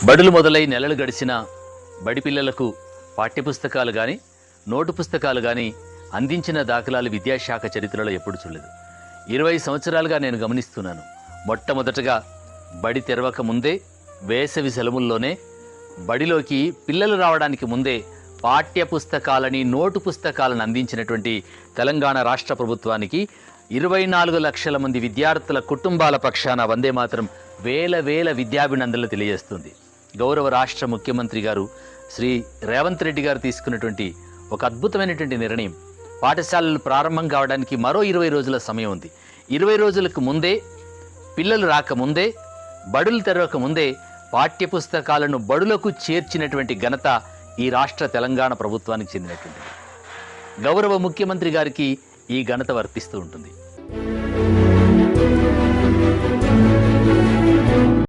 బడులు మొదలై నెలలు గడిచిన బడి పిల్లలకు పాఠ్యపుస్తకాలు కానీ నోటు పుస్తకాలు కానీ అందించిన దాఖలాలు విద్యాశాఖ చరిత్రలో ఎప్పుడు చూడలేదు. 20 సంవత్సరాలుగా నేను గమనిస్తున్నాను. మొట్టమొదటగా బడి తెరవక ముందే వేసవి సెలవుల్లోనే బడిలోకి పిల్లలు రావడానికి ముందే పాఠ్యపుస్తకాలని నోటు పుస్తకాలను అందించినటువంటి తెలంగాణ రాష్ట్ర ప్రభుత్వానికి 24 లక్షల మంది విద్యార్థుల కుటుంబాల పక్షాన వందే మాతరం వేల విద్యాభినందనలు తెలియజేస్తుంది. గౌరవ రాష్ట్ర ముఖ్యమంత్రి గారు శ్రీ రేవంత్ రెడ్డి గారు తీసుకున్నటువంటి ఒక అద్భుతమైనటువంటి నిర్ణయం. పాఠశాలలు ప్రారంభం కావడానికి మరో 20 రోజుల సమయం ఉంది. 20 రోజులకు ముందే పిల్లలు రాకముందే బడులు తెరవక ముందే పాఠ్యపుస్తకాలను బడులకు చేర్చినటువంటి ఘనత ఈ రాష్ట్ర తెలంగాణ ప్రభుత్వానికి చెందినటువంటిది. గౌరవ ముఖ్యమంత్రి గారికి ఈ ఘనత వర్తిస్తూ ఉంటుంది.